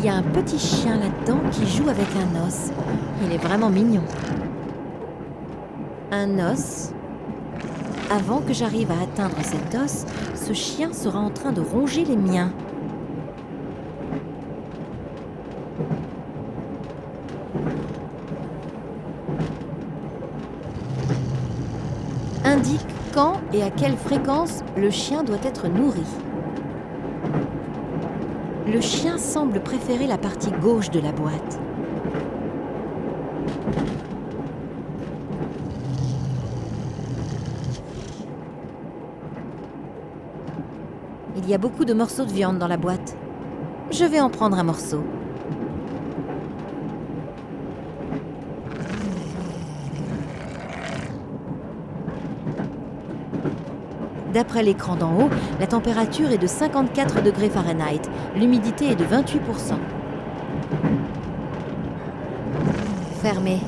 y a un petit chien là-dedans qui joue avec un os. Il est vraiment mignon. Un os. Avant que j'arrive à atteindre cet os, ce chien sera en train de ronger les miens. Indique quand et à quelle fréquence le chien doit être nourri. Le chien semble préférer la partie gauche de la boîte. Il y a beaucoup de morceaux de viande dans la boîte. Je vais en prendre un morceau. D'après l'écran d'en haut, la température est de 54 degrés Fahrenheit. L'humidité est de 28%. Fermé.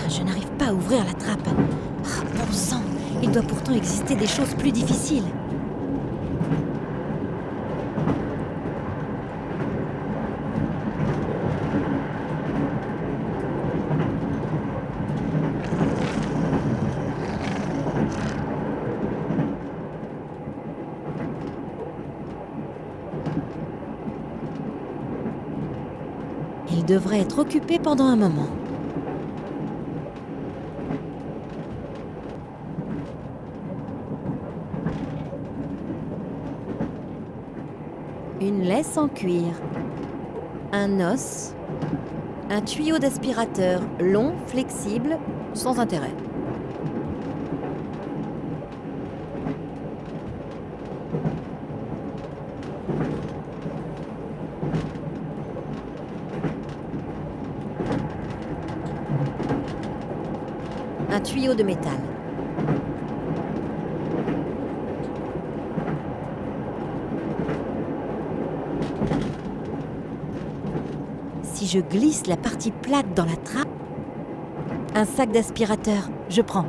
Je n'arrive pas à ouvrir la trappe. Ah, bon sang, il doit pourtant exister des choses plus difficiles. Il devrait être occupé pendant un moment. Une laisse en cuir, un os, un tuyau d'aspirateur long, flexible, sans intérêt. Un tuyau de métal. Si je glisse la partie plate dans la trappe, un sac d'aspirateur, je prends.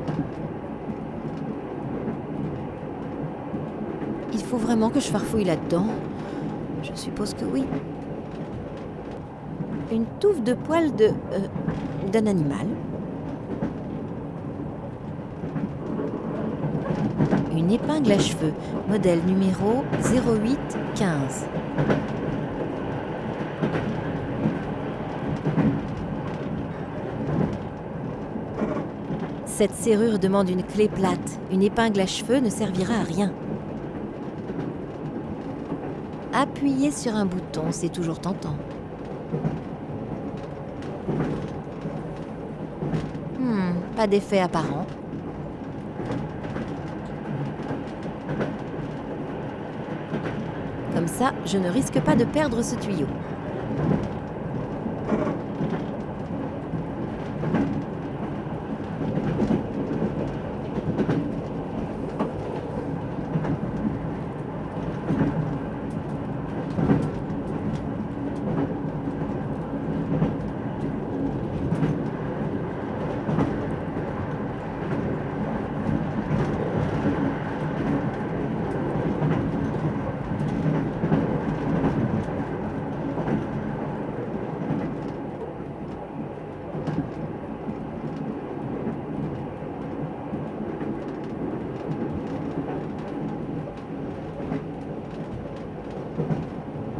Il faut vraiment que je farfouille là-dedans. Je suppose que oui. Une touffe de poils d'un animal. Une épingle à cheveux, modèle numéro 0815. Cette serrure demande une clé plate. Une épingle à cheveux ne servira à rien. Appuyer sur un bouton, c'est toujours tentant. Pas d'effet apparent. Comme ça, je ne risque pas de perdre ce tuyau.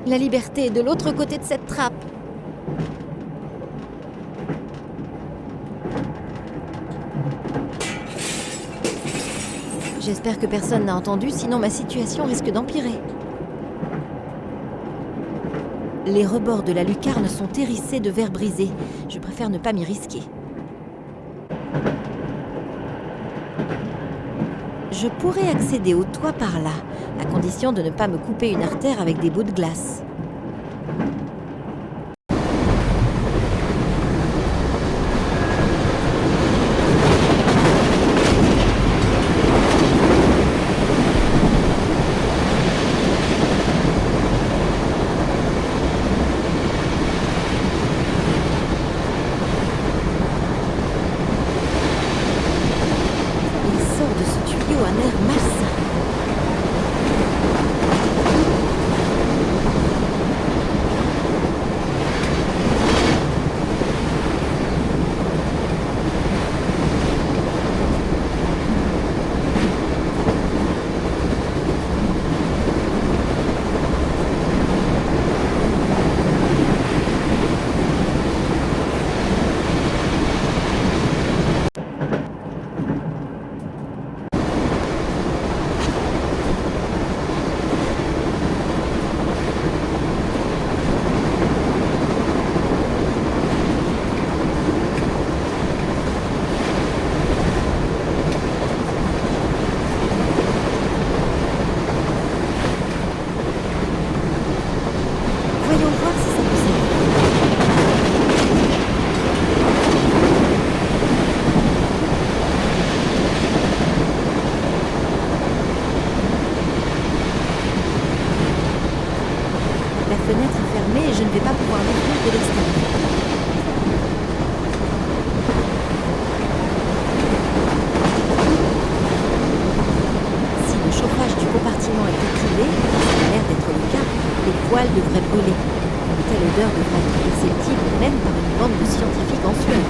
La liberté est de l'autre côté de cette trappe. J'espère que personne n'a entendu, sinon ma situation risque d'empirer. Les rebords de la lucarne sont hérissés de verre brisé. Je préfère ne pas m'y risquer. Je pourrais accéder au toit par là, à condition de ne pas me couper une artère avec des bouts de glace. surtout un air malsain. Voyons voir si ça peut servir. La fenêtre est fermée et je ne vais pas pouvoir l'ouvrir de l'extérieur. Si le chauffage du compartiment est activé, ça a l'air d'être le cas, les poêles devraient brûler. Une telle odeur devrait être perceptible même par une bande de scientifiques en sueur.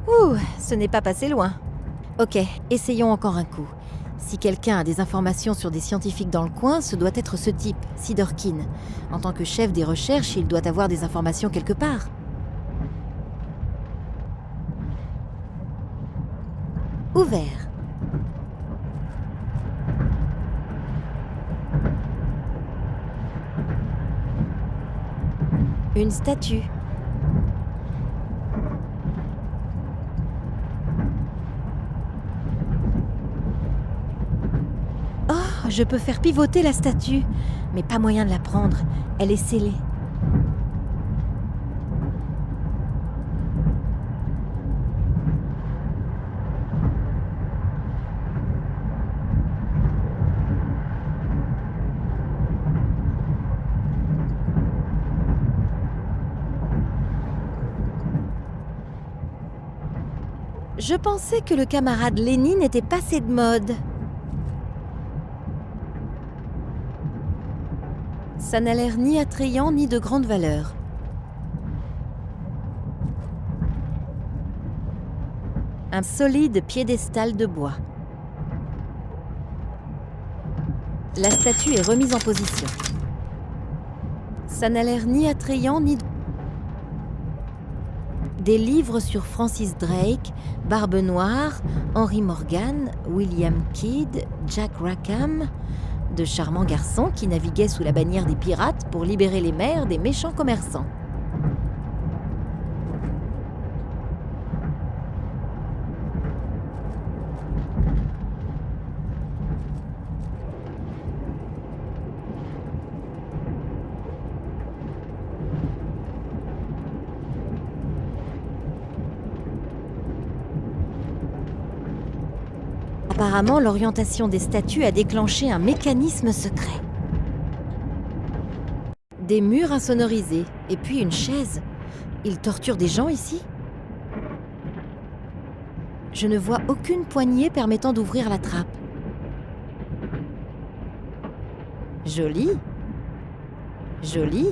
Ouh, ce n'est pas passé loin. Ok, essayons encore un coup. Si quelqu'un a des informations sur des scientifiques dans le coin, ce doit être ce type, Sidorkin. En tant que chef des recherches, il doit avoir des informations quelque part. Ouvert. Une statue. Oh, je peux faire pivoter la statue, mais pas moyen de la prendre. Elle est scellée. Je pensais que le camarade Lénine était passé de mode. Ça n'a l'air ni attrayant ni de grande valeur. Un solide piédestal de bois. La statue est remise en position. Ça n'a l'air ni attrayant ni... Des livres sur Francis Drake, Barbe Noire, Henry Morgan, William Kidd, Jack Rackham, de charmants garçons qui naviguaient sous la bannière des pirates pour libérer les mers des méchants commerçants. Apparemment, l'orientation des statues a déclenché un mécanisme secret. Des murs insonorisés, et puis une chaise. Ils torturent des gens ici? Je ne vois aucune poignée permettant d'ouvrir la trappe. Joli. Joli.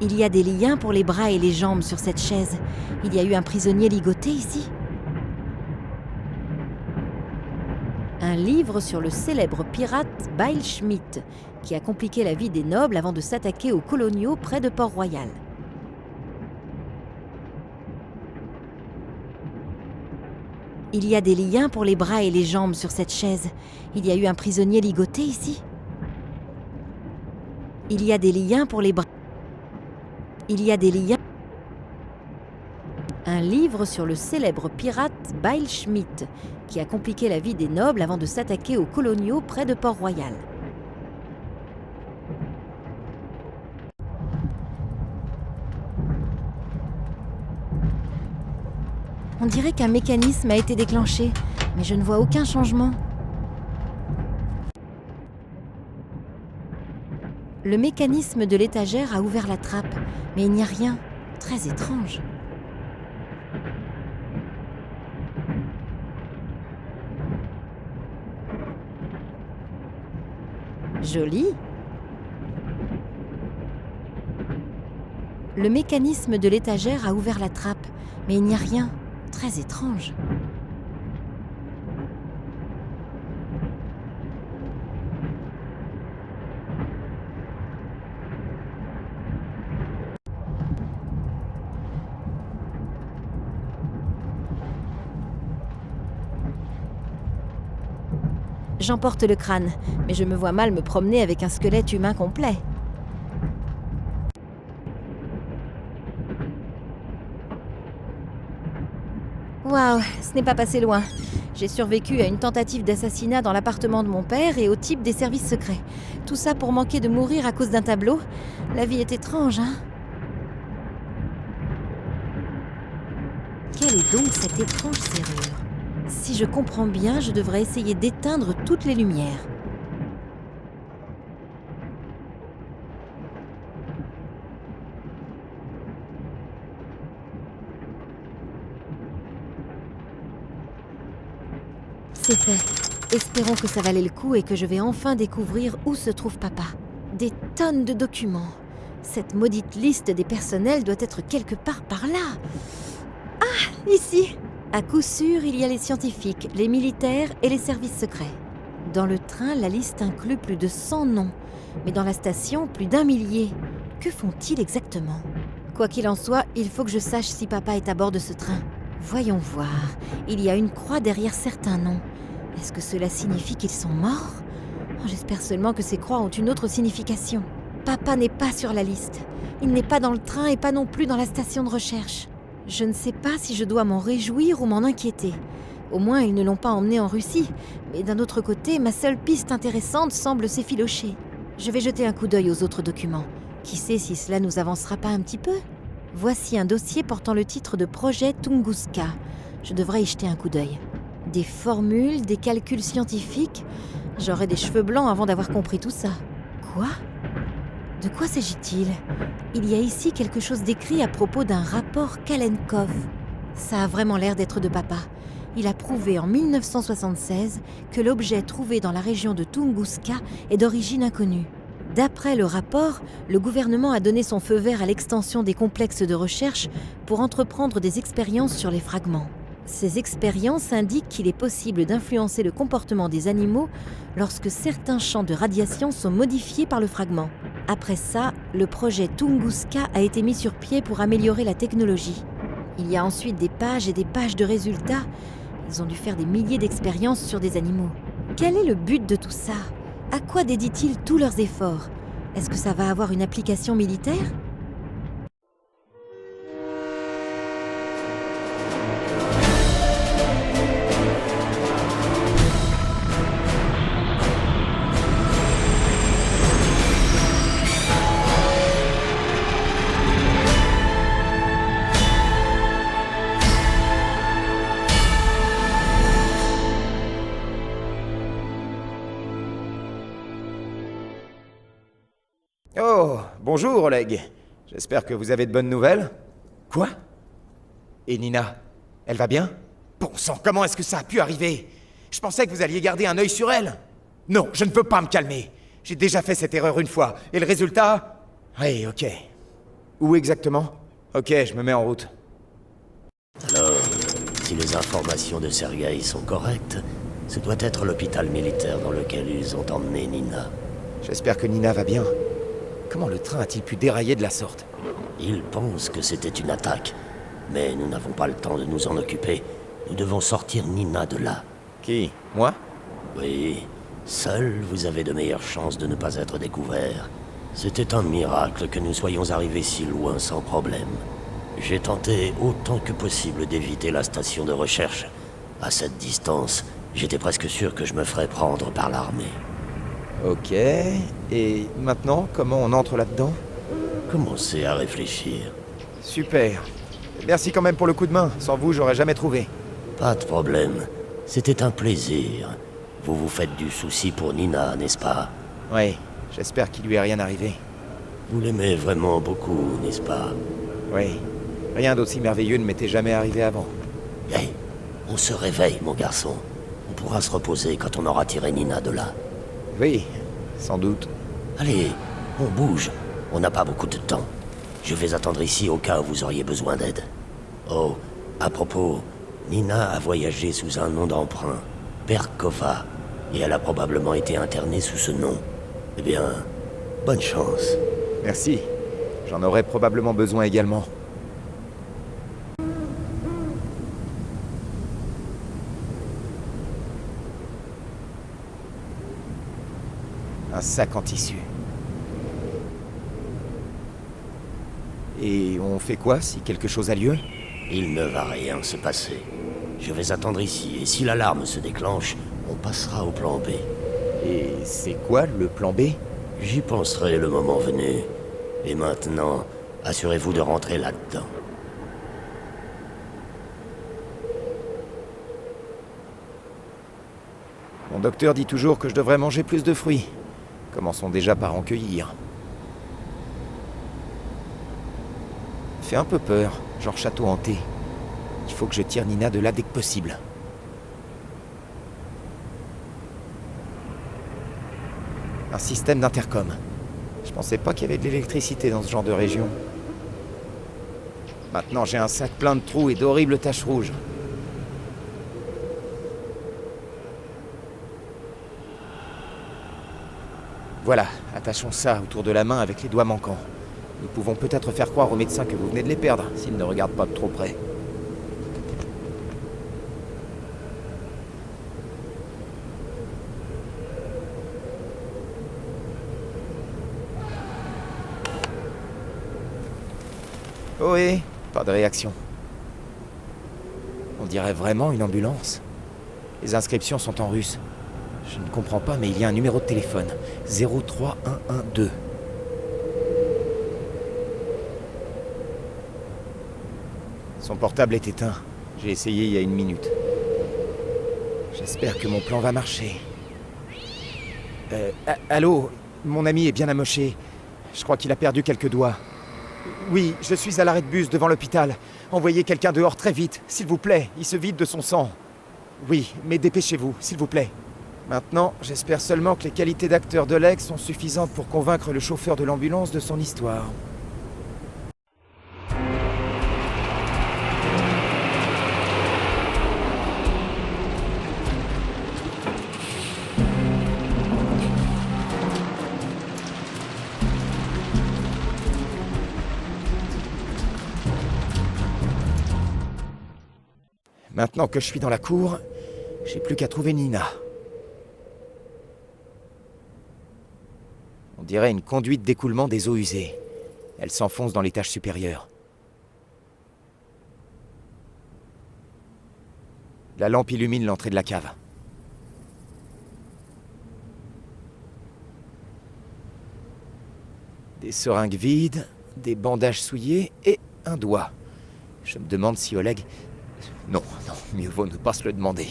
Il y a des liens pour les bras et les jambes sur cette chaise. Il y a eu un prisonnier ligoté ici. Un livre sur le célèbre pirate Bill Schmidt, qui a compliqué la vie des nobles avant de s'attaquer aux coloniaux près de Port-Royal. Il y a des liens pour les bras et les jambes sur cette chaise. Il y a eu un prisonnier ligoté ici. Il y a des liens pour les bras. Il y a des liens. Un livre sur le célèbre pirate Bill Schmidt, qui a compliqué la vie des nobles avant de s'attaquer aux coloniaux près de Port-Royal. On dirait qu'un mécanisme a été déclenché, mais je ne vois aucun changement. Le mécanisme de l'étagère a ouvert la trappe, mais il n'y a rien. Très étrange. Joli. Le mécanisme de l'étagère a ouvert la trappe, mais il n'y a rien. Très étrange. J'emporte le crâne, mais je me vois mal me promener avec un squelette humain complet. Waouh, ce n'est pas passé loin. J'ai survécu à une tentative d'assassinat dans l'appartement de mon père et au type des services secrets. Tout ça pour manquer de mourir à cause d'un tableau. La vie est étrange, hein? Quelle est donc cette étrange serrure? Si je comprends bien, je devrais essayer d'éteindre toutes les lumières. C'est fait. Espérons que ça valait le coup et que je vais enfin découvrir où se trouve papa. Des tonnes de documents. Cette maudite liste des personnels doit être quelque part par là. Ah, ici! À coup sûr, il y a les scientifiques, les militaires et les services secrets. Dans le train, la liste inclut plus de 100 noms. Mais dans la station, plus d'1 millier. Que font-ils exactement? Quoi qu'il en soit, il faut que je sache si papa est à bord de ce train. Voyons voir. Il y a une croix derrière certains noms. Est-ce que cela signifie qu'ils sont morts? J'espère seulement que ces croix ont une autre signification. Papa n'est pas sur la liste. Il n'est pas dans le train et pas non plus dans la station de recherche. Je ne sais pas si je dois m'en réjouir ou m'en inquiéter. Au moins, ils ne l'ont pas emmené en Russie. Mais d'un autre côté, ma seule piste intéressante semble s'effilocher. Je vais jeter un coup d'œil aux autres documents. Qui sait si cela nous avancera pas un petit peu? Voici un dossier portant le titre de projet Tunguska. Je devrais y jeter un coup d'œil. Des formules, des calculs scientifiques. J'aurais des cheveux blancs avant d'avoir compris tout ça. Quoi? De quoi s'agit-il? Il y a ici quelque chose d'écrit à propos d'un rapport Kalenkov. Ça a vraiment l'air d'être de papa. Il a prouvé en 1976 que l'objet trouvé dans la région de Tunguska est d'origine inconnue. D'après le rapport, le gouvernement a donné son feu vert à l'extension des complexes de recherche pour entreprendre des expériences sur les fragments. Ces expériences indiquent qu'il est possible d'influencer le comportement des animaux lorsque certains champs de radiation sont modifiés par le fragment. Après ça, le projet Tunguska a été mis sur pied pour améliorer la technologie. Il y a ensuite des pages et des pages de résultats. Ils ont dû faire des milliers d'expériences sur des animaux. Quel est le but de tout ça? À quoi dédient-ils tous leurs efforts? Est-ce que ça va avoir une application militaire? Oh, bonjour Oleg. J'espère que vous avez de bonnes nouvelles. Quoi? Et Nina, elle va bien? Bon sang, comment est-ce que ça a pu arriver? Je pensais que vous alliez garder un œil sur elle. Non, je ne peux pas me calmer. J'ai déjà fait cette erreur une fois, et le résultat? Oui, ok. Où exactement? Ok, je me mets en route. Alors, si les informations de Sergueï sont correctes, ce doit être l'hôpital militaire dans lequel ils ont emmené Nina. J'espère que Nina va bien. Comment le train a-t-il pu dérailler de la sorte? Ils pensent que c'était une attaque, mais nous n'avons pas le temps de nous en occuper. Nous devons sortir Nina de là. Qui? Moi? Oui, seul vous avez de meilleures chances de ne pas être découvert. C'était un miracle que nous soyons arrivés si loin sans problème. J'ai tenté autant que possible d'éviter la station de recherche. À cette distance, j'étais presque sûr que je me ferais prendre par l'armée. Ok, et maintenant, comment on entre là-dedans? Commencez à réfléchir. Super. Merci quand même pour le coup de main, sans vous, j'aurais jamais trouvé. Pas de problème. C'était un plaisir. Vous vous faites du souci pour Nina, n'est-ce pas? Oui, j'espère qu'il lui est rien arrivé. Vous l'aimez vraiment beaucoup, n'est-ce pas? Oui, rien d'aussi merveilleux ne m'était jamais arrivé avant. Hey, on se réveille, mon garçon. On pourra se reposer quand on aura tiré Nina de là. Oui, sans doute. Allez, on bouge. On n'a pas beaucoup de temps. Je vais attendre ici au cas où vous auriez besoin d'aide. Oh, à propos, Nina a voyagé sous un nom d'emprunt, Perkova, et elle a probablement été internée sous ce nom. Eh bien, bonne chance. Merci. J'en aurais probablement besoin également. Un sac en tissu. Et on fait quoi si quelque chose a lieu? Il ne va rien se passer. Je vais attendre ici, et si l'alarme se déclenche, on passera au plan B. Et c'est quoi le plan B? J'y penserai le moment venu. Et maintenant, assurez-vous de rentrer là-dedans. Mon docteur dit toujours que je devrais manger plus de fruits. Commençons déjà par en cueillir. Fait un peu peur, genre château hanté. Il faut que je tire Nina de là dès que possible. Un système d'intercom. Je pensais pas qu'il y avait de l'électricité dans ce genre de région. Maintenant j'ai un sac plein de trous et d'horribles taches rouges. Voilà, attachons ça autour de la main avec les doigts manquants. Nous pouvons peut-être faire croire au médecin que vous venez de les perdre, s'il ne regarde pas de trop près. Ohé, pas de réaction. On dirait vraiment une ambulance. Les inscriptions sont en russe. Je ne comprends pas, mais il y a un numéro de téléphone. 03112. Son portable est éteint. J'ai essayé il y a 1 minute. J'espère que mon plan va marcher. Allô? Mon ami est bien amoché. Je crois qu'il a perdu quelques doigts. Oui, je suis à l'arrêt de bus devant l'hôpital. Envoyez quelqu'un dehors très vite, s'il vous plaît. Il se vide de son sang. Oui, mais dépêchez-vous, s'il vous plaît. Maintenant, j'espère seulement que les qualités d'acteur d'Oleg sont suffisantes pour convaincre le chauffeur de l'ambulance de son histoire. Maintenant que je suis dans la cour, j'ai plus qu'à trouver Nina. On dirait une conduite d'écoulement des eaux usées. Elle s'enfonce dans l'étage supérieur. La lampe illumine l'entrée de la cave. Des seringues vides, des bandages souillés et un doigt. Je me demande si Oleg... Non, mieux vaut ne pas se le demander.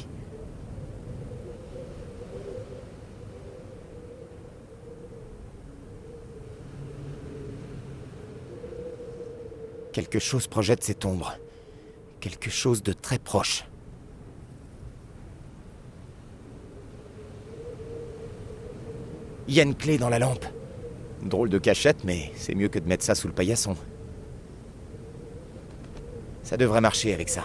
Quelque chose projette cette ombre. Quelque chose de très proche. Il y a une clé dans la lampe. Drôle de cachette, mais c'est mieux que de mettre ça sous le paillasson. Ça devrait marcher avec ça.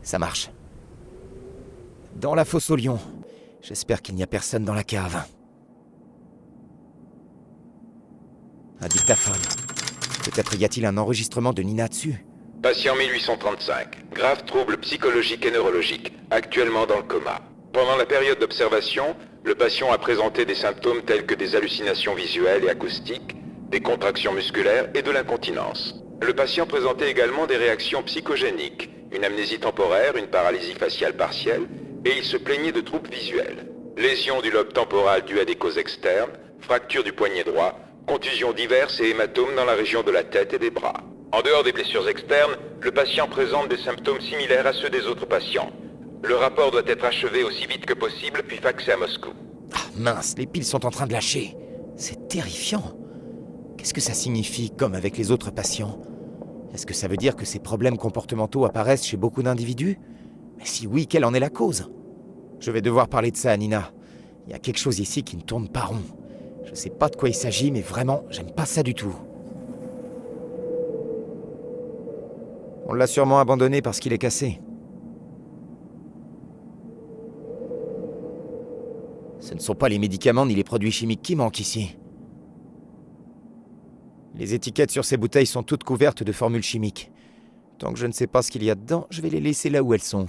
Ça marche. Dans la fosse au lion. J'espère qu'il n'y a personne dans la cave. Un dictaphone. Peut-être y a-t-il un enregistrement de Nina dessus. Patient 1835. Grave trouble psychologique et neurologique. Actuellement dans le coma. Pendant la période d'observation, Le patient a présenté des symptômes tels que des hallucinations visuelles et acoustiques, des contractions musculaires et de l'incontinence. Le patient présentait également des réactions psychogéniques, une amnésie temporaire, une paralysie faciale partielle, et il se plaignait de troubles visuels. Lésions du lobe temporal dues à des causes externes, fracture du poignet droit, contusions diverses et hématomes dans la région de la tête et des bras. En dehors des blessures externes, le patient présente des symptômes similaires à ceux des autres patients. Le rapport doit être achevé aussi vite que possible, puis faxé à Moscou. Ah mince, les piles sont en train de lâcher. C'est terrifiant. Qu'est-ce que ça signifie, comme avec les autres patients? Est-ce que ça veut dire que ces problèmes comportementaux apparaissent chez beaucoup d'individus? Mais si oui, quelle en est la cause? Je vais devoir parler de ça à Nina. Il y a quelque chose ici qui ne tourne pas rond. Je sais pas de quoi il s'agit, mais vraiment, j'aime pas ça du tout. On l'a sûrement abandonné parce qu'il est cassé. Ce ne sont pas les médicaments ni les produits chimiques qui manquent ici. Les étiquettes sur ces bouteilles sont toutes couvertes de formules chimiques. Tant que je ne sais pas ce qu'il y a dedans, je vais les laisser là où elles sont.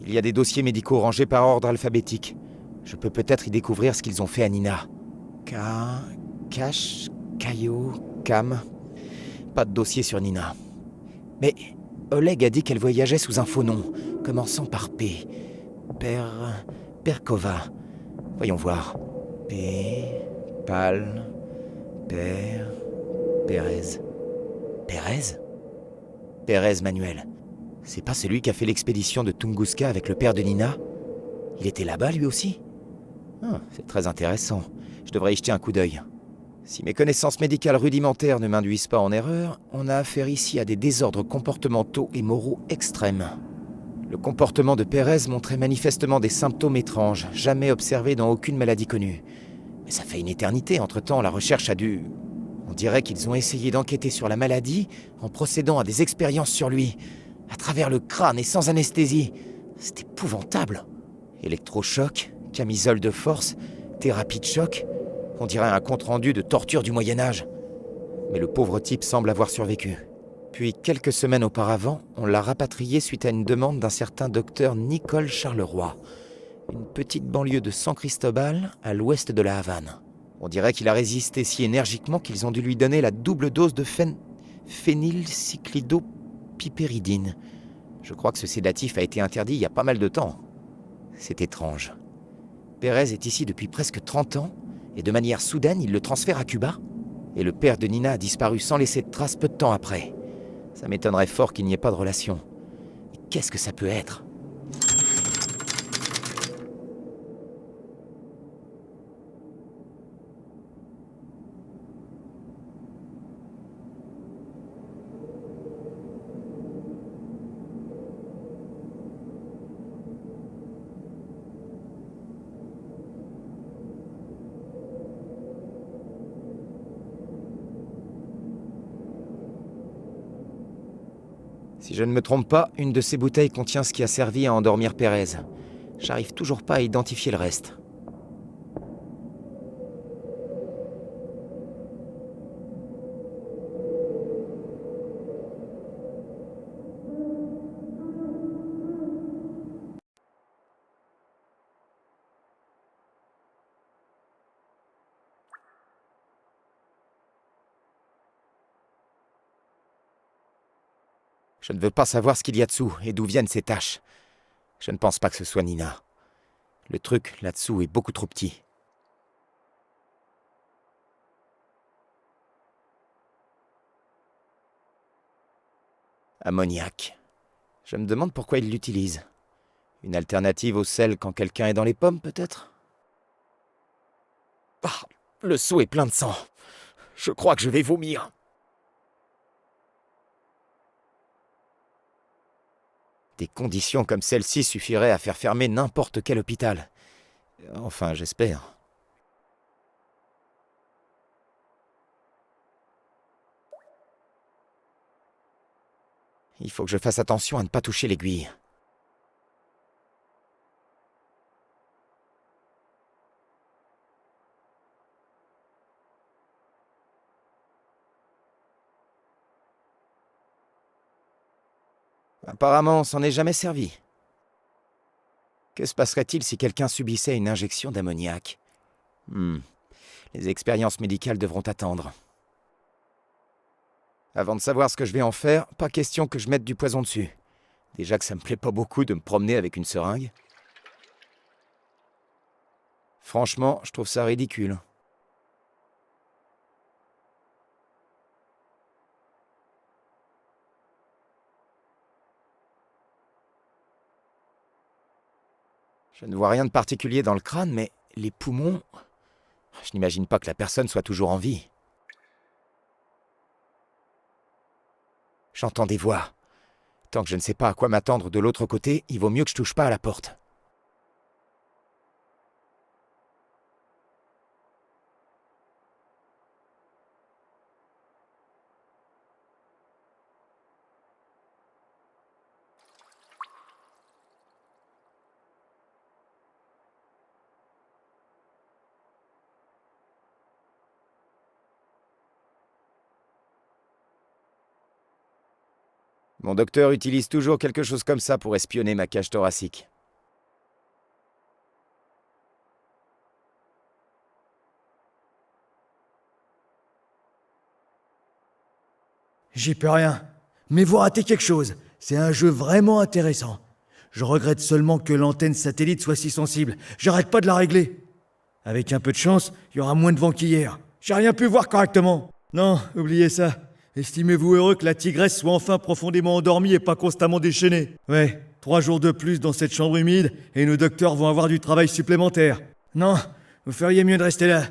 Il y a des dossiers médicaux rangés par ordre alphabétique. Je peux peut-être y découvrir ce qu'ils ont fait à Nina. Cash, Caillot, Cam... Pas de dossier sur Nina. Mais Oleg a dit qu'elle voyageait sous un faux nom, commençant par P. Perkova. Voyons voir. Pérez. Pérez? Pérez Manuel. C'est pas celui qui a fait l'expédition de Tunguska avec le père de Nina? Il était là-bas lui aussi? Ah, c'est très intéressant. Je devrais y jeter un coup d'œil. Si mes connaissances médicales rudimentaires ne m'induisent pas en erreur, on a affaire ici à des désordres comportementaux et moraux extrêmes. Le comportement de Pérez montrait manifestement des symptômes étranges, jamais observés dans aucune maladie connue. Mais ça fait une éternité, entre-temps, la recherche a dû... On dirait qu'ils ont essayé d'enquêter sur la maladie en procédant à des expériences sur lui, à travers le crâne et sans anesthésie. C'est épouvantable. Électrochoc, camisole de force, thérapie de choc... On dirait un compte-rendu de torture du Moyen-Âge. Mais le pauvre type semble avoir survécu. Puis, quelques semaines auparavant, on l'a rapatrié suite à une demande d'un certain docteur Nicole Charleroi, une petite banlieue de San Cristobal, à l'ouest de la Havane. On dirait qu'il a résisté si énergiquement qu'ils ont dû lui donner la double dose de phénylcyclidopypéridine. Je crois que ce sédatif a été interdit il y a pas mal de temps. C'est étrange. Pérez est ici depuis presque 30 ans, et de manière soudaine, il le transfère à Cuba. Et le père de Nina a disparu sans laisser de traces peu de temps après. Ça m'étonnerait fort qu'il n'y ait pas de relation. Mais qu'est-ce que ça peut être ? Si je ne me trompe pas, une de ces bouteilles contient ce qui a servi à endormir Pérez. J'arrive toujours pas à identifier le reste. Je ne veux pas savoir ce qu'il y a dessous et d'où viennent ces taches. Je ne pense pas que ce soit Nina. Le truc là-dessous est beaucoup trop petit. Ammoniac. Je me demande pourquoi il l'utilise. Une alternative au sel quand quelqu'un est dans les pommes, peut-être? Ah, le seau est plein de sang. Je crois que je vais vomir. Des conditions comme celle-ci suffiraient à faire fermer n'importe quel hôpital. Enfin, j'espère. Il faut que je fasse attention à ne pas toucher l'aiguille. Apparemment, on s'en est jamais servi. Que se passerait-il si quelqu'un subissait une injection d'ammoniac? Les expériences médicales devront attendre. Avant de savoir ce que je vais en faire, pas question que je mette du poison dessus. Déjà que ça me plaît pas beaucoup de me promener avec une seringue. Franchement, je trouve ça ridicule. Je ne vois rien de particulier dans le crâne, mais les poumons... Je n'imagine pas que la personne soit toujours en vie. J'entends des voix. Tant que je ne sais pas à quoi m'attendre de l'autre côté, il vaut mieux que je touche pas à la porte. Mon docteur utilise toujours quelque chose comme ça pour espionner ma cage thoracique. J'y peux rien. Mais vous ratez quelque chose. C'est un jeu vraiment intéressant. Je regrette seulement que l'antenne satellite soit si sensible. J'arrête pas de la régler. Avec un peu de chance, il y aura moins de vent qu'hier. J'ai rien pu voir correctement. Non, oubliez ça. Estimez-vous heureux que la tigresse soit enfin profondément endormie et pas constamment déchaînée. Ouais, 3 jours de plus dans cette chambre humide et nos docteurs vont avoir du travail supplémentaire. Non, vous feriez mieux de rester là.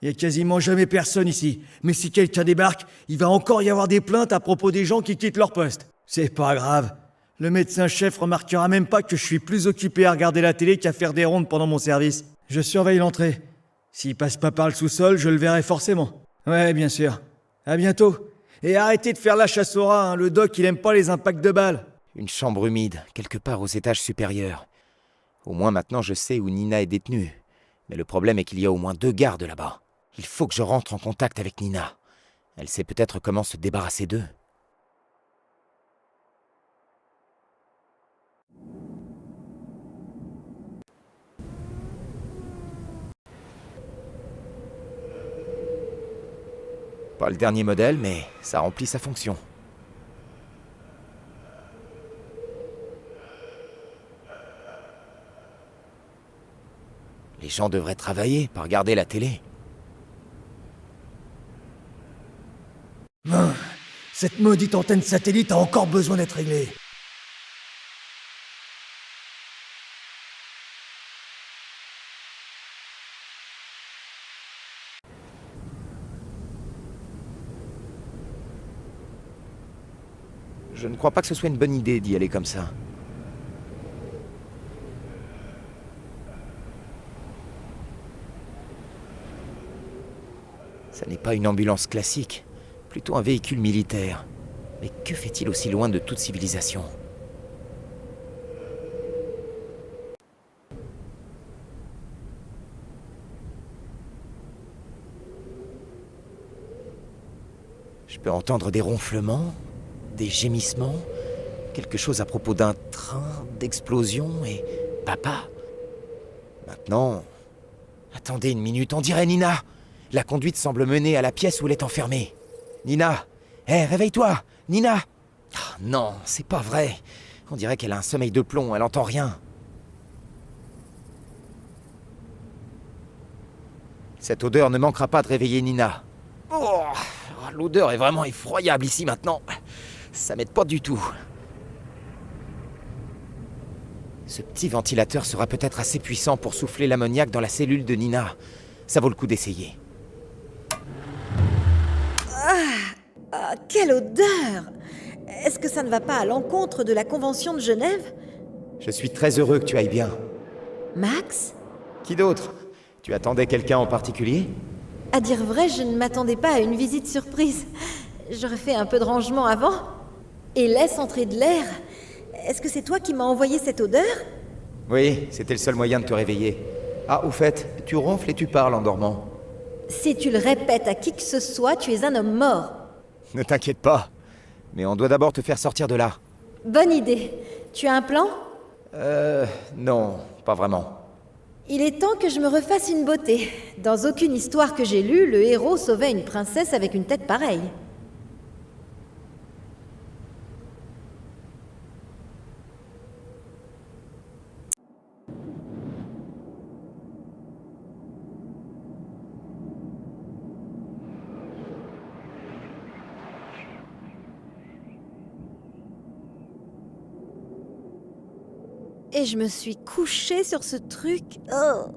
Il y a quasiment jamais personne ici. Mais si quelqu'un débarque, il va encore y avoir des plaintes à propos des gens qui quittent leur poste. C'est pas grave. Le médecin-chef remarquera même pas que je suis plus occupé à regarder la télé qu'à faire des rondes pendant mon service. Je surveille l'entrée. S'il passe pas par le sous-sol, je le verrai forcément. Ouais, bien sûr. À bientôt. Et arrêtez de faire la chasse au rat, hein. Le doc, il aime pas les impacts de balles. Une chambre humide, quelque part aux étages supérieurs. Au moins maintenant je sais où Nina est détenue. Mais le problème est qu'il y a au moins 2 gardes là-bas. Il faut que je rentre en contact avec Nina. Elle sait peut-être comment se débarrasser d'eux. Pas le dernier modèle, mais ça remplit sa fonction. Les gens devraient travailler, pas regarder la télé. Cette maudite antenne satellite a encore besoin d'être réglée. Je ne crois pas que ce soit une bonne idée d'y aller comme ça. Ça n'est pas une ambulance classique, plutôt un véhicule militaire. Mais que fait-il aussi loin de toute civilisation ? Je peux entendre des ronflements, des gémissements, quelque chose à propos d'un train, d'explosion et... Papa ? Maintenant... Attendez une minute, on dirait Nina. La conduite semble mener à la pièce où elle est enfermée. Nina ! Hé, réveille-toi ! Nina ! Ah, non, c'est pas vrai. On dirait qu'elle a un sommeil de plomb, elle entend rien. Cette odeur ne manquera pas de réveiller Nina. Oh, l'odeur est vraiment effroyable ici maintenant. Ça m'aide pas du tout. Ce petit ventilateur sera peut-être assez puissant pour souffler l'ammoniac dans la cellule de Nina. Ça vaut le coup d'essayer. Ah, quelle odeur! Est-ce que ça ne va pas à l'encontre de la Convention de Genève? Je suis très heureux que tu ailles bien. Max? Qui d'autre? Tu attendais quelqu'un en particulier? À dire vrai, je ne m'attendais pas à une visite surprise. J'aurais fait un peu de rangement avant. Et laisse entrer de l'air. Est-ce que c'est toi qui m'as envoyé cette odeur? Oui, c'était le seul moyen de te réveiller. Ah, au fait, tu ronfles et tu parles en dormant. Si tu le répètes à qui que ce soit, tu es un homme mort. Ne t'inquiète pas. Mais on doit d'abord te faire sortir de là. Bonne idée. Tu as un plan? Non, pas vraiment. Il est temps que je me refasse une beauté. Dans aucune histoire que j'ai lue, le héros sauvait une princesse avec une tête pareille. Et je me suis couchée sur ce truc. Oh.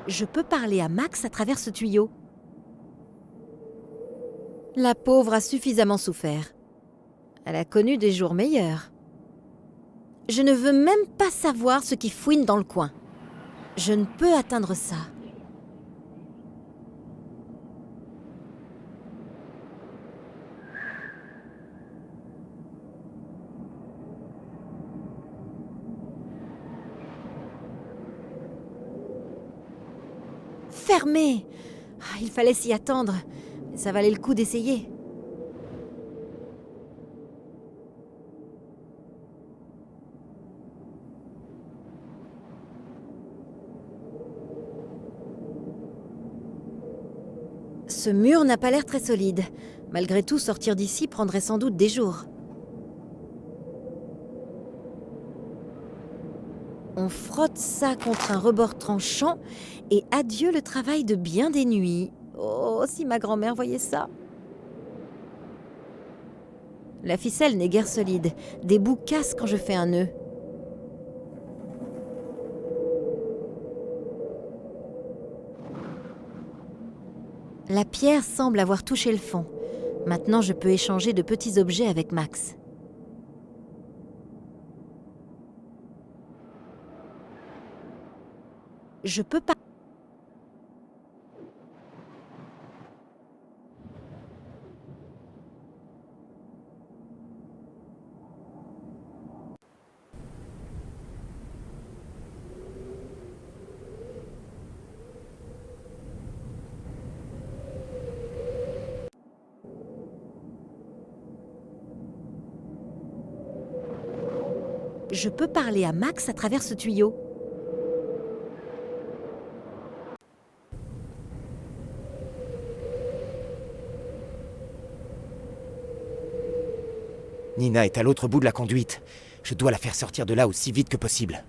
Je peux parler à Max à travers ce tuyau. La pauvre a suffisamment souffert. Elle a connu des jours meilleurs. Je ne veux même pas savoir ce qui fouine dans le coin. Je ne peux atteindre ça. Fermé! Il fallait s'y attendre. Mais ça valait le coup d'essayer. Ce mur n'a pas l'air très solide. Malgré tout, sortir d'ici prendrait sans doute des jours. On frotte ça contre un rebord tranchant et adieu le travail de bien des nuits. Oh, si ma grand-mère voyait ça. La ficelle n'est guère solide. Des bouts cassent quand je fais un nœud. La pierre semble avoir touché le fond. Maintenant, je peux échanger de petits objets avec Max. Je peux pas... Je peux parler à Max à travers ce tuyau. Nina est à l'autre bout de la conduite. Je dois la faire sortir de là aussi vite que possible.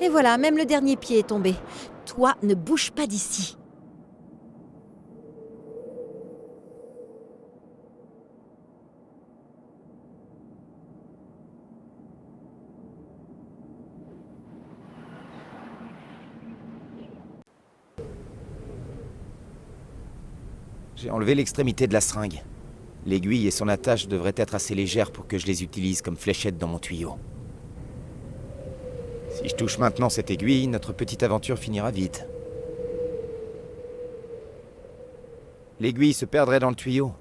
Et voilà, même le dernier pied est tombé. Toi, ne bouge pas d'ici. J'ai enlevé l'extrémité de la seringue. L'aiguille et son attache devraient être assez légères pour que je les utilise comme fléchettes dans mon tuyau. Si je touche maintenant cette aiguille, notre petite aventure finira vite. L'aiguille se perdrait dans le tuyau.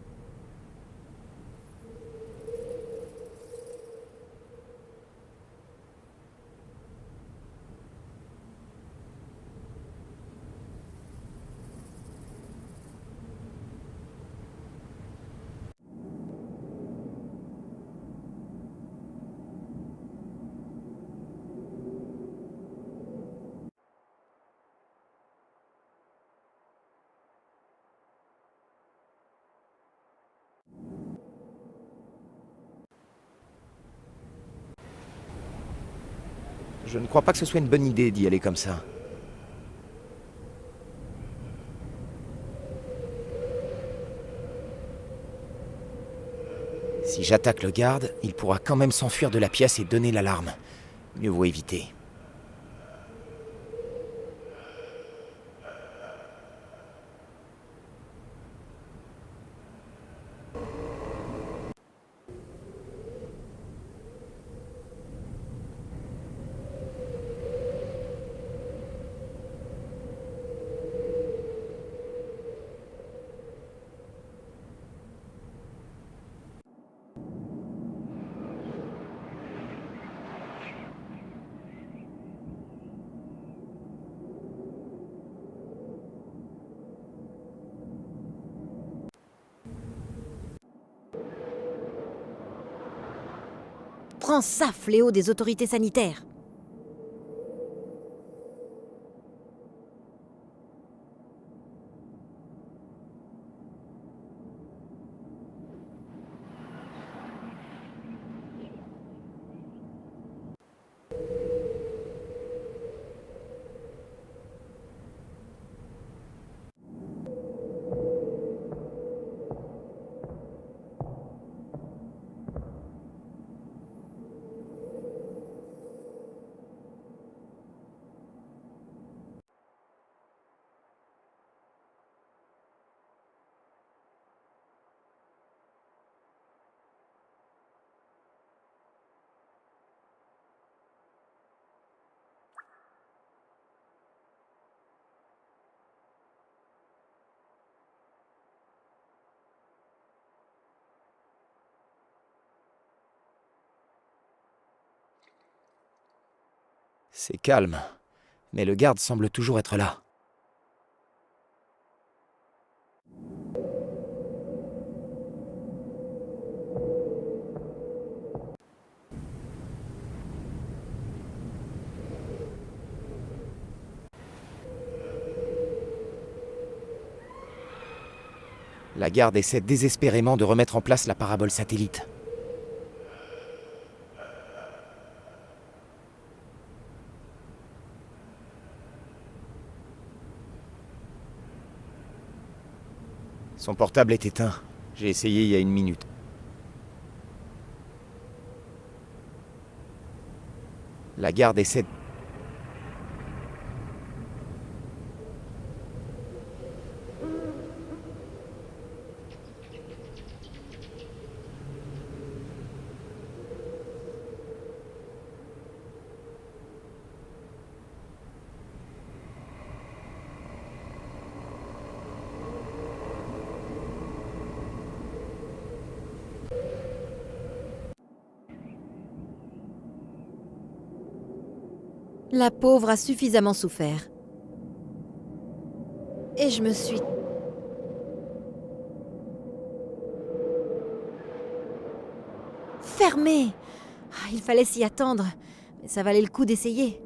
Je ne crois pas que ce soit une bonne idée d'y aller comme ça. Si j'attaque le garde, il pourra quand même s'enfuir de la pièce et donner l'alarme. Mieux vaut éviter. Prends ça, fléau des autorités sanitaires. C'est calme, mais le garde semble toujours être là. La garde essaie désespérément de remettre en place la parabole satellite. Son portable est éteint. J'ai essayé il y a 1 minute. La garde essaie... La pauvre a suffisamment souffert. Et je me suis... fermée. Ah, il fallait s'y attendre, mais ça valait le coup d'essayer.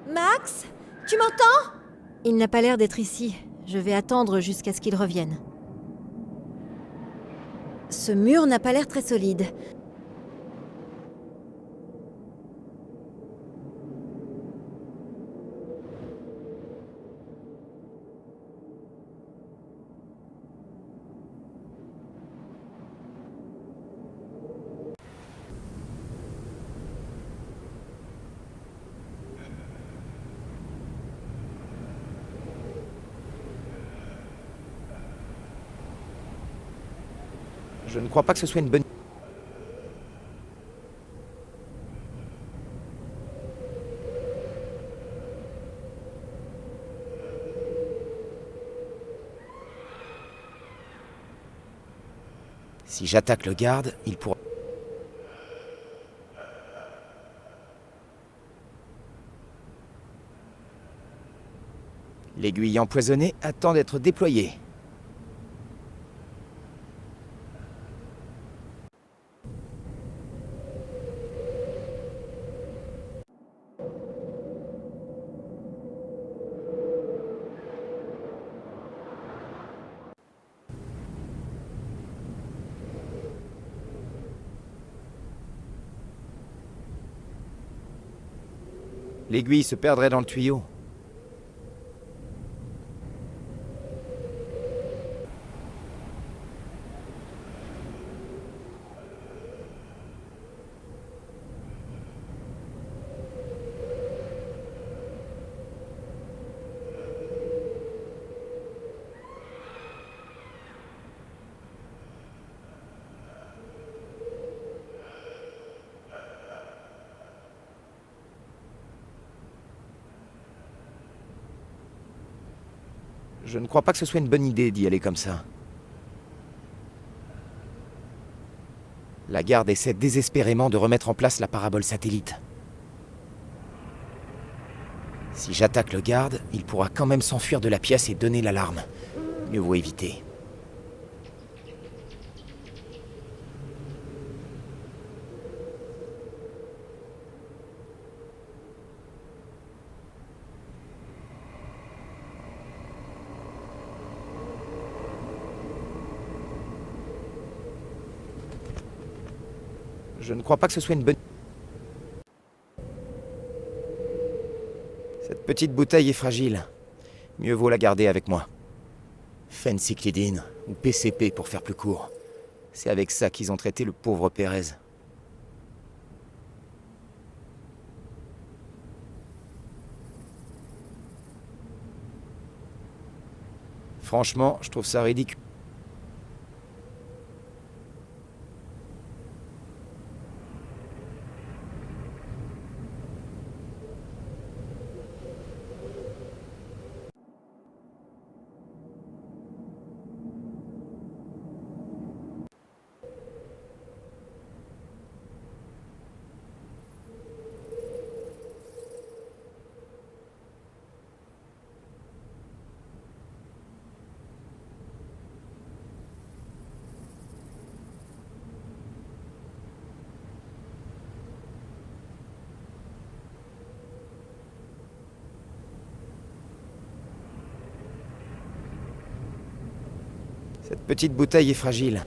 Max, tu m'entends? Il n'a pas l'air d'être ici. Je vais attendre jusqu'à ce qu'il revienne. Ce mur n'a pas l'air très solide. Je ne crois pas que ce soit une bonne... Si j'attaque le garde, il pourra... L'aiguille empoisonnée attend d'être déployée. L'aiguille se perdrait dans le tuyau. Je ne crois pas que ce soit une bonne idée d'y aller comme ça. La garde essaie désespérément de remettre en place la parabole satellite. Si j'attaque le garde, il pourra quand même s'enfuir de la pièce et donner l'alarme. Mieux vaut éviter. Je ne crois pas que ce soit une bonne... Cette petite bouteille est fragile. Mieux vaut la garder avec moi. Phencyclidine, ou PCP pour faire plus court. C'est avec ça qu'ils ont traité le pauvre Pérez. Franchement, je trouve ça ridicule. Cette petite bouteille est fragile.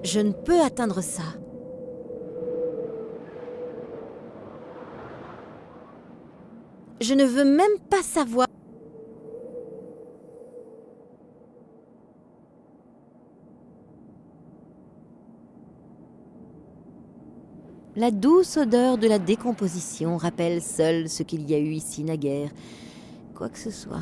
Je ne peux atteindre ça. Je ne veux même pas savoir. La douce odeur de la décomposition rappelle seule ce qu'il y a eu ici naguère. Quoi que ce soit.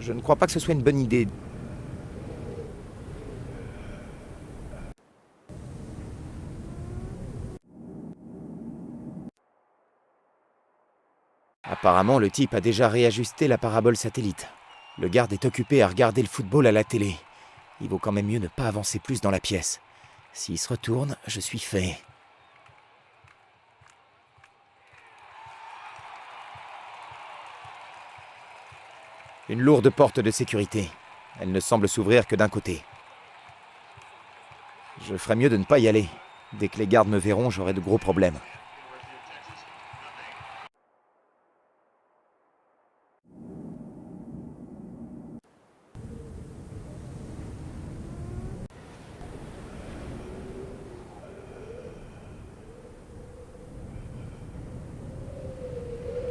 Je ne crois pas que ce soit une bonne idée. Apparemment, le type a déjà réajusté la parabole satellite. Le garde est occupé à regarder le football à la télé. Il vaut quand même mieux ne pas avancer plus dans la pièce. S'il se retourne, je suis fait. Une lourde porte de sécurité. Elle ne semble s'ouvrir que d'un côté. Je ferais mieux de ne pas y aller. Dès que les gardes me verront, j'aurai de gros problèmes.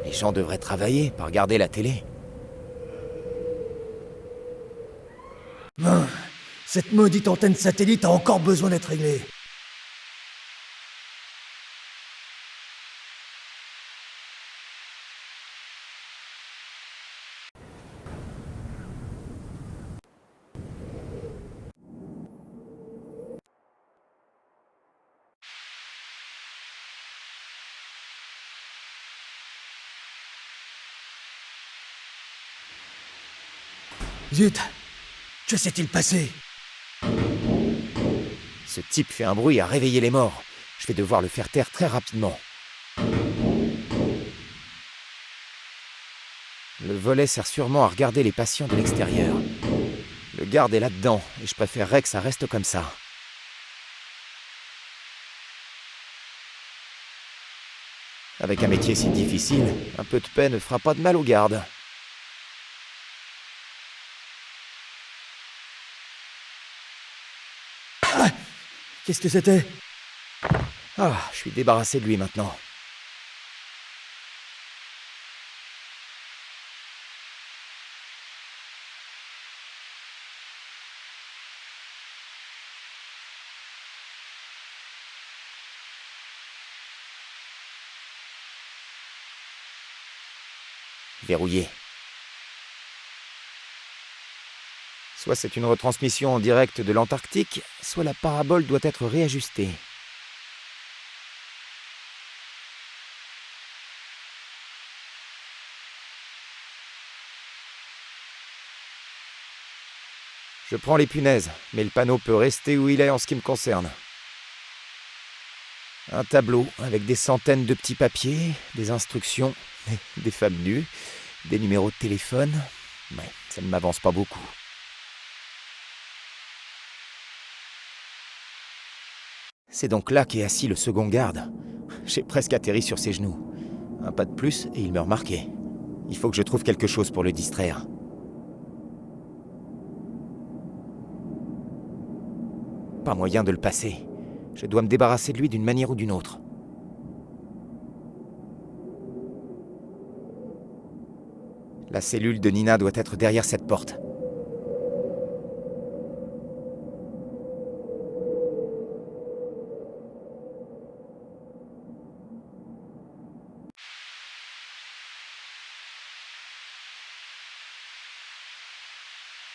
Les gens devraient travailler, pas regarder la télé. Cette maudite antenne satellite a encore besoin d'être réglée. Zut! Que s'est-il passé? Ce type fait un bruit à réveiller les morts. Je vais devoir le faire taire très rapidement. Le volet sert sûrement à regarder les patients de l'extérieur. Le garde est là-dedans, et je préférerais que ça reste comme ça. Avec un métier si difficile, un peu de paix ne fera pas de mal aux gardes. Qu'est-ce que c'était? Ah, je suis débarrassé de lui maintenant. Verrouillé. Soit c'est une retransmission en direct de l'Antarctique, soit la parabole doit être réajustée. Je prends les punaises, mais le panneau peut rester où il est en ce qui me concerne. Un tableau avec des centaines de petits papiers, des instructions, des femmes nues, des numéros de téléphone. Ouais, ça ne m'avance pas beaucoup. C'est donc là qu'est assis le second garde. J'ai presque atterri sur ses genoux. Un pas de plus et il me remarquait. Il faut que je trouve quelque chose pour le distraire. Pas moyen de le passer. Je dois me débarrasser de lui d'une manière ou d'une autre. La cellule de Nina doit être derrière cette porte.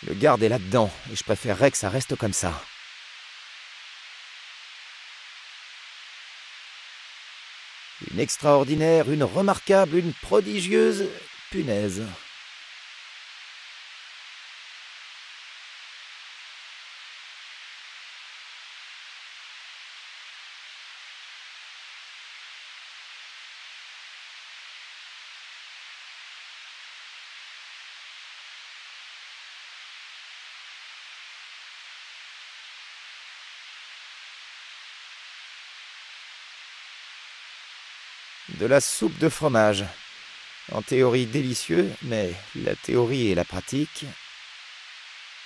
Le garde est là-dedans, et je préférerais que ça reste comme ça. Une extraordinaire, une remarquable, une prodigieuse... punaise. De la soupe de fromage. En théorie délicieux, mais la théorie et la pratique...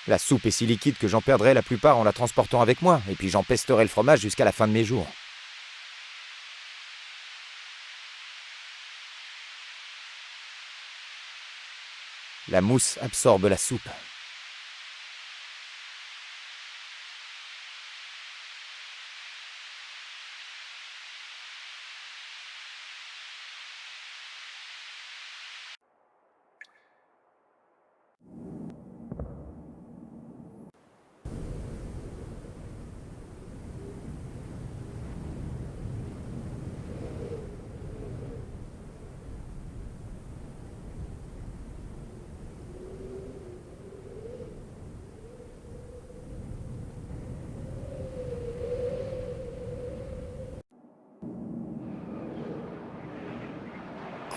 La soupe est si liquide que j'en perdrai la plupart en la transportant avec moi, et puis j'empesterai le fromage jusqu'à la fin de mes jours. La mousse absorbe la soupe.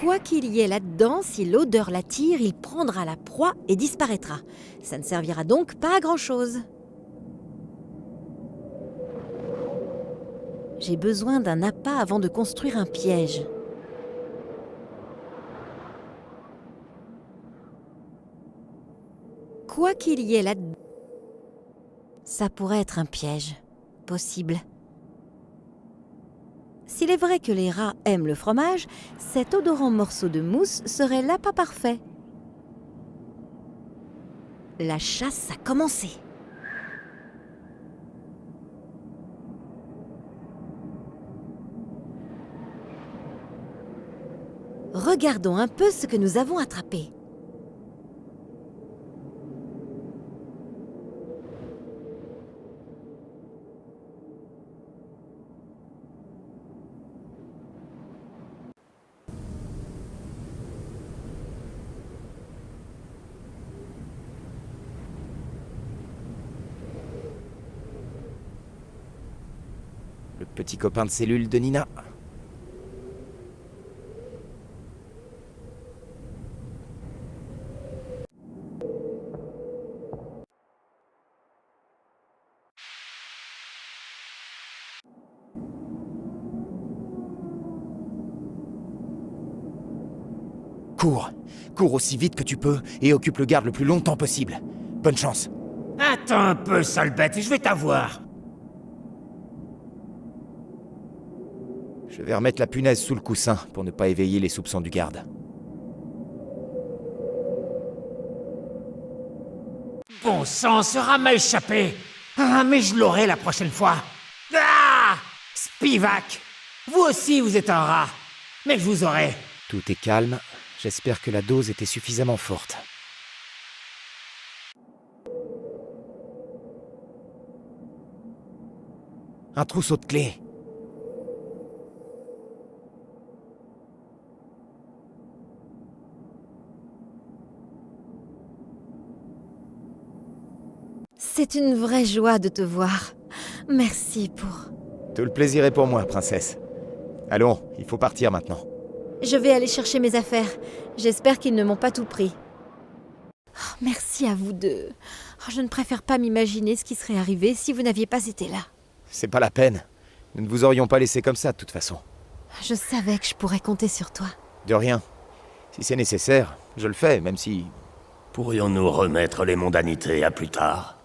Quoi qu'il y ait là-dedans, si l'odeur l'attire, il prendra la proie et disparaîtra. Ça ne servira donc pas à grand-chose. J'ai besoin d'un appât avant de construire un piège. Quoi qu'il y ait là-dedans, ça pourrait être un piège. Possible. S'il est vrai que les rats aiment le fromage, cet odorant morceau de mousse serait l'appât parfait. La chasse a commencé. Regardons un peu ce que nous avons attrapé. Le petit copain de cellule de Nina. Cours. Cours aussi vite que tu peux et occupe le garde le plus longtemps possible. Bonne chance. Attends un peu, sale bête, je vais t'avoir. Je vais remettre la punaise sous le coussin pour ne pas éveiller les soupçons du garde. Bon sang, ce rat m'a échappé. Ah, mais je l'aurai la prochaine fois. Ah! Spivak! Vous aussi, vous êtes un rat. Mais je vous aurai. Tout est calme. J'espère que la dose était suffisamment forte. Un trousseau de clés. C'est une vraie joie de te voir. Merci pour... Tout le plaisir est pour moi, princesse. Allons, il faut partir maintenant. Je vais aller chercher mes affaires. J'espère qu'ils ne m'ont pas tout pris. Oh, merci à vous deux. Oh, je ne préfère pas m'imaginer ce qui serait arrivé si vous n'aviez pas été là. C'est pas la peine. Nous ne vous aurions pas laissé comme ça, de toute façon. Je savais que je pourrais compter sur toi. De rien. Si c'est nécessaire, je le fais, même si... Pourrions-nous remettre les mondanités à plus tard?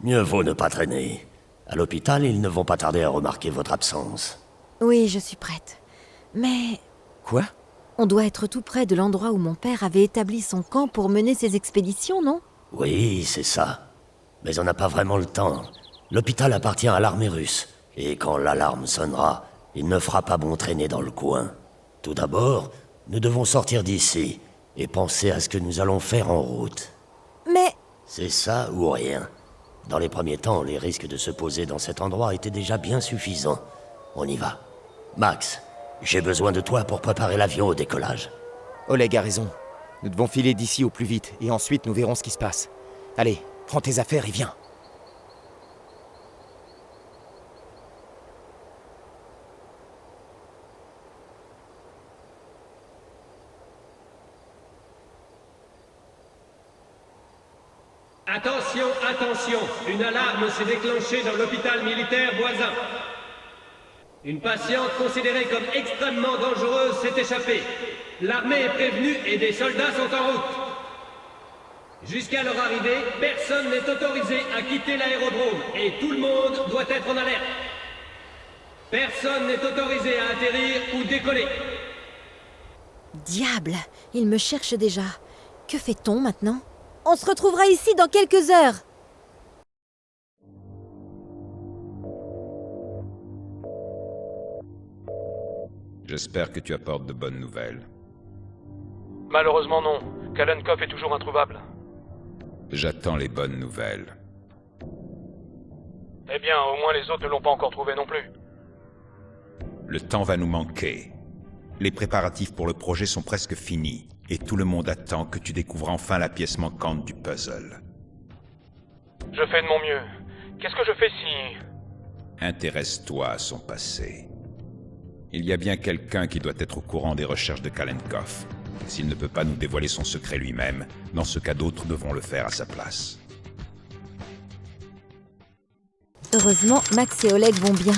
Mieux vaut ne pas traîner. À l'hôpital, ils ne vont pas tarder à remarquer votre absence. Oui, je suis prête. Mais Quoi? on doit être tout près de l'endroit où mon père avait établi son camp pour mener ses expéditions, non? Oui, c'est ça. Mais on n'a pas vraiment le temps. L'hôpital appartient à l'armée russe. Et quand l'alarme sonnera, il ne fera pas bon traîner dans le coin. Tout d'abord, nous devons sortir d'ici et penser à ce que nous allons faire en route. Mais... C'est ça ou rien. Dans les premiers temps, les risques de se poser dans cet endroit étaient déjà bien suffisants. On y va. Max, j'ai besoin de toi pour préparer l'avion au décollage. Oleg a raison. Nous devons filer d'ici au plus vite, et ensuite nous verrons ce qui se passe. Allez, prends tes affaires et viens. Attention, attention, une alarme s'est déclenchée dans l'hôpital militaire voisin. Une patiente considérée comme extrêmement dangereuse s'est échappée. L'armée est prévenue et des soldats sont en route. Jusqu'à leur arrivée, personne n'est autorisé à quitter l'aérodrome et tout le monde doit être en alerte. Personne n'est autorisé à atterrir ou décoller. Diable, il me cherche déjà. Que fait-on maintenant? On se retrouvera ici dans quelques heures. J'espère que tu apportes de bonnes nouvelles. Malheureusement non. Kalenkov est toujours introuvable. J'attends les bonnes nouvelles. Eh bien, au moins les autres ne l'ont pas encore trouvé non plus. Le temps va nous manquer. Les préparatifs pour le projet sont presque finis, et tout le monde attend que tu découvres enfin la pièce manquante du puzzle. Je fais de mon mieux. Qu'est-ce que je fais si... Intéresse-toi à son passé. Il y a bien quelqu'un qui doit être au courant des recherches de Kalenkov. S'il ne peut pas nous dévoiler son secret lui-même, dans ce cas d'autres devront le faire à sa place. Heureusement, Max et Oleg vont bien.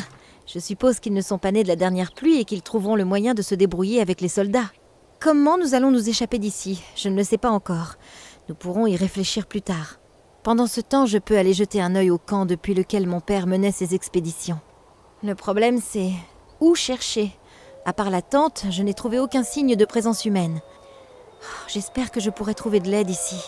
Je suppose qu'ils ne sont pas nés de la dernière pluie et qu'ils trouveront le moyen de se débrouiller avec les soldats. Comment nous allons nous échapper d'ici? Je ne le sais pas encore. Nous pourrons y réfléchir plus tard. Pendant ce temps, je peux aller jeter un œil au camp depuis lequel mon père menait ses expéditions. Le problème, c'est... où chercher? À part la tente, je n'ai trouvé aucun signe de présence humaine. Oh, j'espère que je pourrai trouver de l'aide ici.